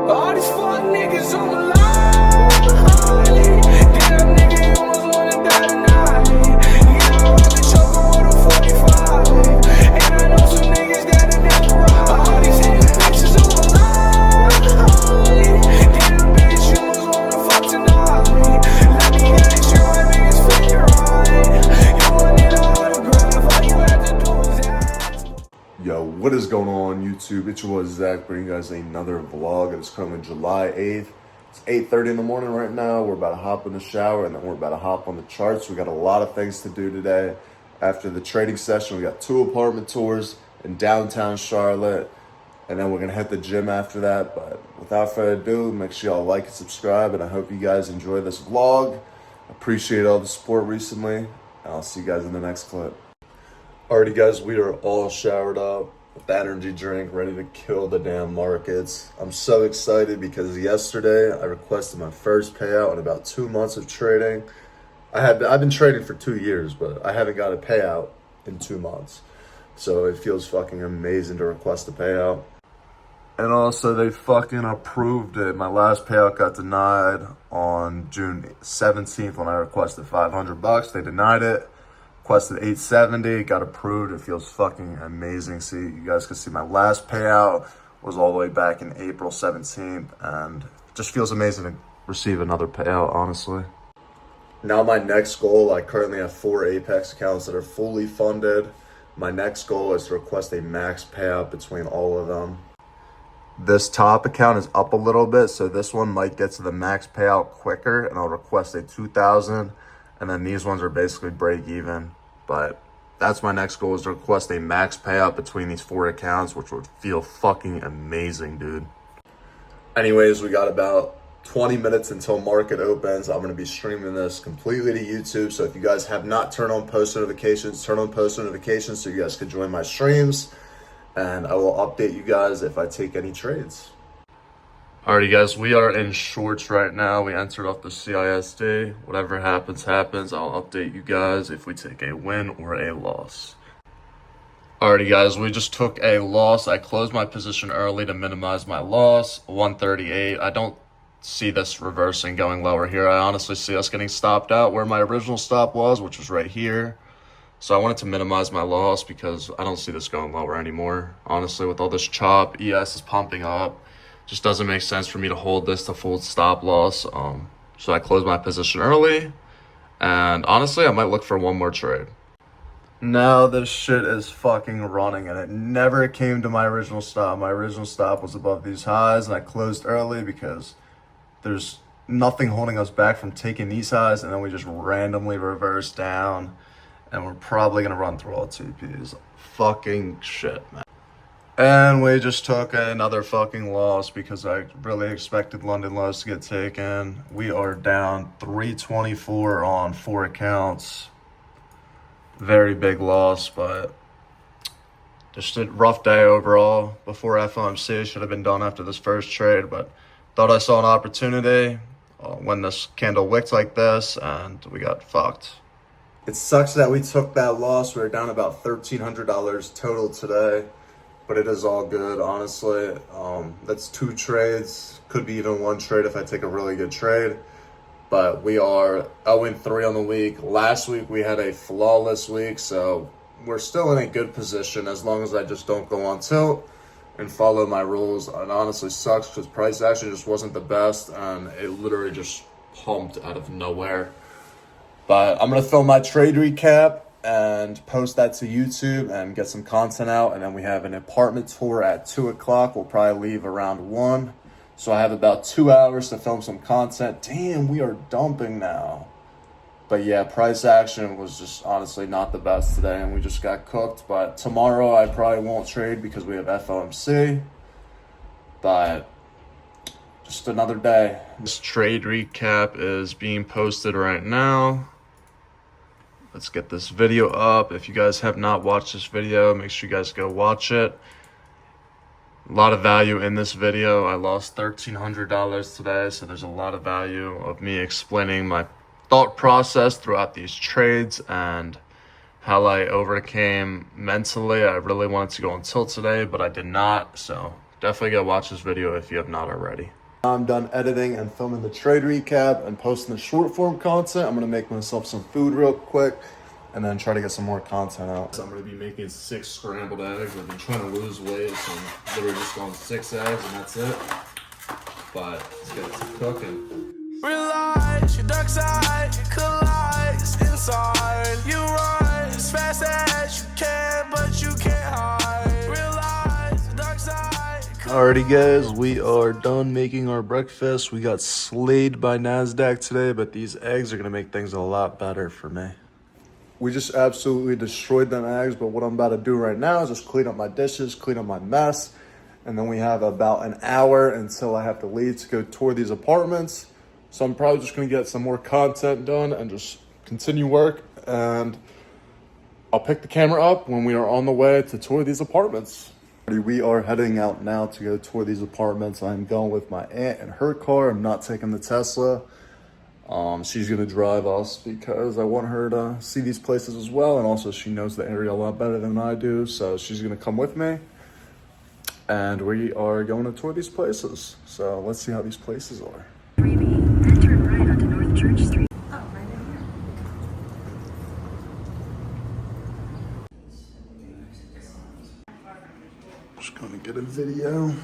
All these fuck niggas on the line. Damn nigga, you almost wanna die tonight. You know I've been choking with a 45. And I know some niggas that'll never ride. All these bitches on the line. Damn bitch, you almost wanna fuck tonight. Let me get you, my biggest favorite right. You wanted an autograph, all you had to do was ask. Yo, what is going on YouTube? It's your boy Zach bringing you guys another vlog. It's coming July 8th. It's 8:30 in the morning right now. We're about to hop in the shower and then we're about to hop on the charts. We got a lot of things to do today. After the trading session, we got 2 apartment tours in downtown Charlotte. And then we're going to hit the gym after that. But without further ado, make sure y'all like and subscribe. And I hope you guys enjoy this vlog. Appreciate all the support recently. And I'll see you guys in the next clip. Alrighty guys, we are all showered up with the energy drink, ready to kill the damn markets. I'm so excited because yesterday I requested my first payout in about 2 months of trading. I've been trading for 2 years, but I haven't got a payout in 2 months. So it feels fucking amazing to request a payout. And also they fucking approved it. My last payout got denied on June 17th when I requested $500. They denied it. Requested $870, got approved. It feels fucking amazing. See, you guys can see my last payout was all the way back in April 17th, and it just feels amazing to receive another payout, honestly. Now my next goal, I currently have 4 Apex accounts that are fully funded. My next goal is to request a max payout between all of them. This top account is up a little bit, so this one might get to the max payout quicker, and I'll request a $2,000. And then these ones are basically break even. But that's my next goal, is to request a max payout between these 4 accounts, which would feel fucking amazing, dude. Anyways, we got about 20 minutes until market opens. I'm going to be streaming this completely to YouTube. So if you guys have not turned on post notifications, turn on post notifications so you guys can join my streams. And I will update you guys if I take any trades. Alrighty guys, we are in shorts right now. We entered off the CISD. Whatever happens, happens. I'll update you guys if we take a win or a loss. Alrighty guys, we just took a loss. I closed my position early to minimize my loss, 138. I don't see this reversing going lower here. I honestly see us getting stopped out where my original stop was, which was right here. So I wanted to minimize my loss because I don't see this going lower anymore. Honestly, with all this chop, ES is pumping up. Just doesn't make sense for me to hold this to full stop loss. So I closed my position early. And honestly, I might look for one more trade. Now this shit is fucking running, and it never came to my original stop. My original stop was above these highs, and I closed early because there's nothing holding us back from taking these highs, and then we just randomly reverse down, and we're probably gonna run through all TPs. Fucking shit, man. And we just took another fucking loss because I really expected London lows to get taken. We are down 324 on 4 accounts. Very big loss, but just a rough day overall. Before FOMC, should have been done after this first trade, but thought I saw an opportunity when this candle wicked like this, and we got fucked. It sucks that we took that loss. We were down about $1,300 total today. But it is all good, honestly. That's 2 trades. Could be even 1 trade if I take a really good trade. But we are 0-3 on the week. Last week we had a flawless week, so we're still in a good position as long as I just don't go on tilt and follow my rules. It honestly sucks because price action just wasn't the best, and it literally just pumped out of nowhere. But I'm going to film my trade recap and post that to YouTube and get some content out. And then we have an apartment tour at 2 o'clock. We'll probably leave around 1. So I have about 2 hours to film some content. Damn, we are dumping now. But yeah, price action was just honestly not the best today, and we just got cooked. But tomorrow I probably won't trade because we have FOMC. But just another day. This trade recap is being posted right now. Let's get this video up. If you guys have not watched this video, make sure you guys go watch it. A lot of value in this video. I lost $1,300 today, so there's a lot of value of me explaining my thought process throughout these trades and how I overcame mentally. I really wanted to go on tilt today, but I did not. So Definitely go watch this video if you have not already. I'm done editing and filming the trade recap and posting the short form content. I'm gonna make myself some food real quick and then try to get some more content out. So I'm gonna be making 6 scrambled eggs. I've been trying to lose weight, so I'm literally just going 6 eggs and that's it. But let's get it to cooking. Realize your dark side collides inside. You run as fast as you can, but you can't hide. Realize the dark side. Alrighty guys, we are done making our breakfast. We got slayed by NASDAQ today, but these eggs are gonna make things a lot better for me. We just absolutely destroyed them eggs, but what I'm about to do right now is just clean up my dishes, clean up my mess, and then we have about an hour until I have to leave to go tour these apartments. So I'm probably just gonna get some more content done and just continue work, and I'll pick the camera up when we are on the way to tour these apartments. We are heading out now to go tour these apartments. I'm going with my aunt in her car. I'm not taking the Tesla. She's gonna drive us because I want her to see these places as well, and also she knows the area a lot better than I do, so she's gonna come with me. And we are going to tour these places. So let's see how these places are. Then turn right onto North Church Street. Oh, right in here. Just gonna get a video. Alright,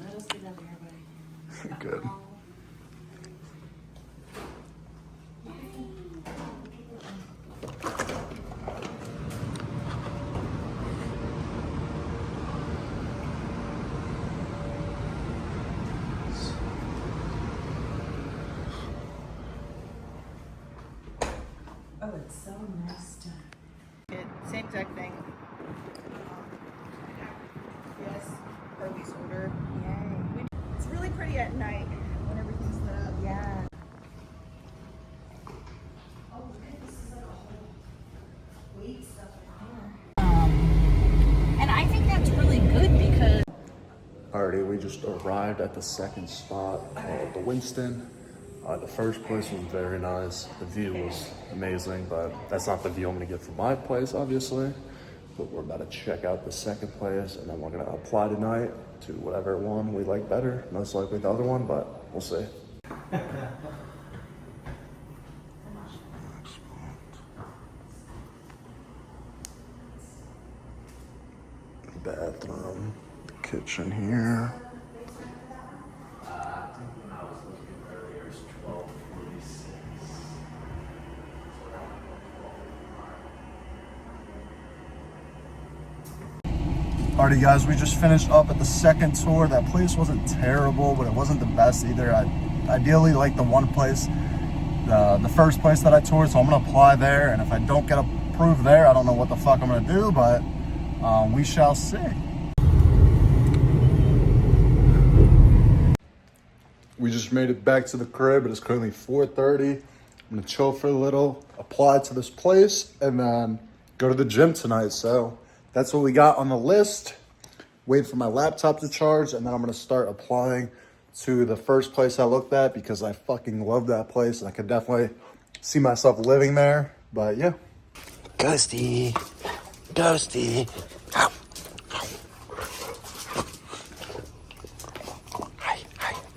let us get over here, buddy. Good. Oh, it's so nice to... Same exact thing. Yes, Harvey's order. Yay. It's really pretty at night when everything's lit up. Yeah. And I think that's really good because... Alrighty, we just arrived at the second spot called the Winston. The first place was very nice. The view was amazing, but that's not the view I'm gonna get from my place, obviously. But we're about to check out the second place, and then we're gonna apply tonight to whatever one we like better. Most likely the other one, but we'll see. Bathroom, the kitchen here. Alrighty guys, we just finished up at the second tour. That place wasn't terrible, but it wasn't the best either. I ideally like the one place, the first place that I toured, so I'm gonna apply there, and if I don't get approved there, I don't know what the fuck I'm gonna do, but we shall see. We just made it back to the crib. It is currently 4:30. I'm gonna chill for a little, apply to this place, and then go to the gym tonight. So that's what we got on the list. Wait for my laptop to charge, and then I'm gonna start applying to the first place I looked at because I fucking love that place, and I could definitely see myself living there. But yeah. Ghosty. Ghosty. Ow.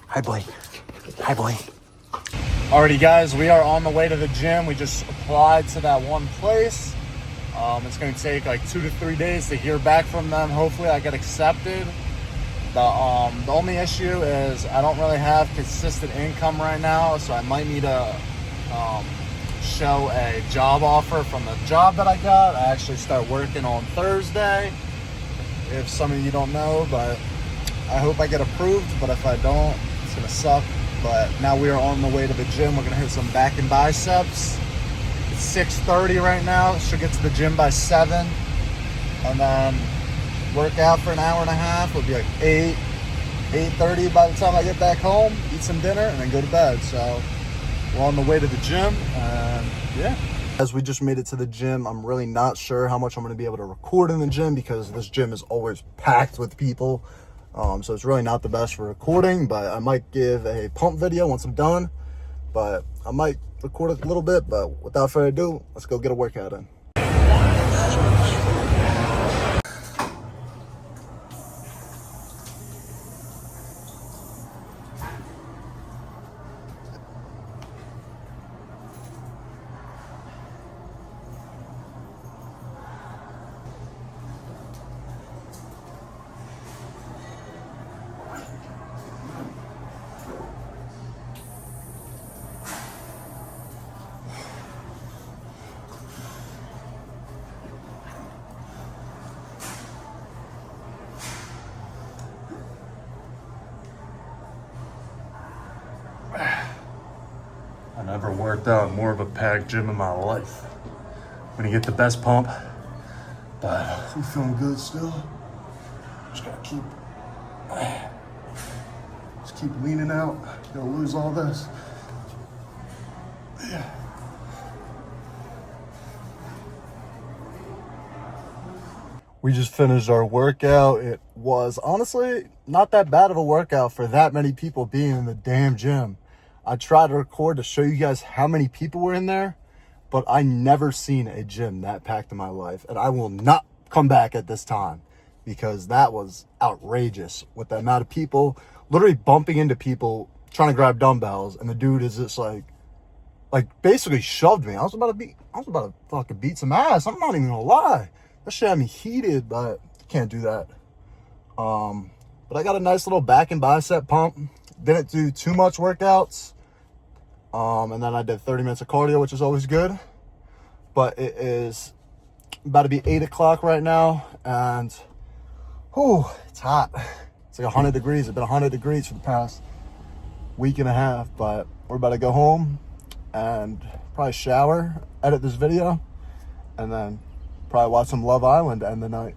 Hi, boy. Hi, boy. Alrighty, guys, we are on the way to the gym. We just applied to that one place. It's going to take like 2 to 3 days to hear back from them. Hopefully, I get accepted. The only issue is I don't really have consistent income right now, so I might need to show a job offer from the job that I got. I actually start working on Thursday, if some of you don't know, but I hope I get approved. But if I don't, it's gonna suck. But now we are on the way to the gym. We're gonna hit some back and biceps. It's 6:30 right now. Should get to the gym by 7, and then work out for an hour and a half. It'll be like 8:30 by the time I get back home. Eat some dinner and then go to bed. So we're on the way to the gym, and yeah. As we just made it to the gym, I'm really not sure how much I'm gonna be able to record in the gym because this gym is always packed with people. So it's really not the best for recording, but I might give a pump video once I'm done. But I might record a little bit, but without further ado, let's go get a workout in. Never worked out more of a packed gym in my life. I'm gonna get the best pump, but I'm feeling good still. Just gotta keep leaning out. Gonna lose all this. Yeah. We just finished our workout. It was honestly not that bad of a workout for that many people being in the damn gym. I tried to record to show you guys how many people were in there, but I never seen a gym that packed in my life. And I will not come back at this time because that was outrageous with the amount of people literally bumping into people trying to grab dumbbells. And the dude is just like basically shoved me. I was about to fucking beat some ass. I'm not even gonna lie. That shit had me heated, but can't do that. But I got a nice little back and bicep pump. Didn't do too much workouts. And then I did 30 minutes of cardio, which is always good. But it is about to be 8 o'clock right now. And, whew, it's hot. It's like 100 degrees. It's been 100 degrees for the past week and a half. But we're about to go home and probably shower, edit this video, and then probably watch some Love Island to end the night.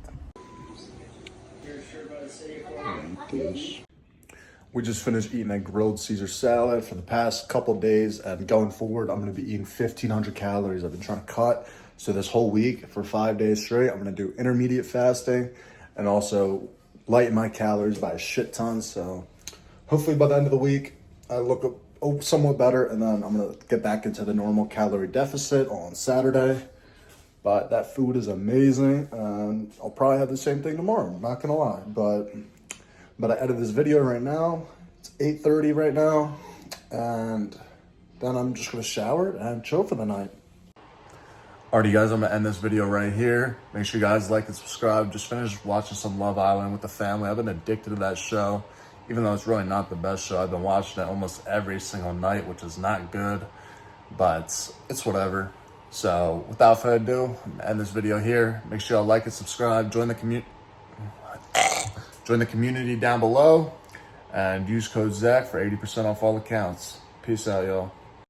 We just finished eating a grilled Caesar salad for the past couple days, and going forward, I'm gonna be eating 1,500 calories. I've been trying to cut. So this whole week, for 5 days straight, I'm gonna do intermediate fasting and also lighten my calories by a shit ton. So hopefully by the end of the week, I look somewhat better, and then I'm gonna get back into the normal calorie deficit on Saturday. But that food is amazing, and I'll probably have the same thing tomorrow, I'm not gonna lie. But I edited this video right now. It's 8:30 right now, and then I'm just gonna shower and chill for the night. Alrighty guys, I'm gonna end this video right here. Make sure you guys like and subscribe. Just finished watching some Love Island with the family. I've been addicted to that show, even though it's really not the best show. I've been watching it almost every single night, which is not good, but it's whatever. So without further ado, I'm gonna end this video here. Make sure y'all like and subscribe. Join the community down below, and use code Zach for 80% off all accounts. Peace out, y'all.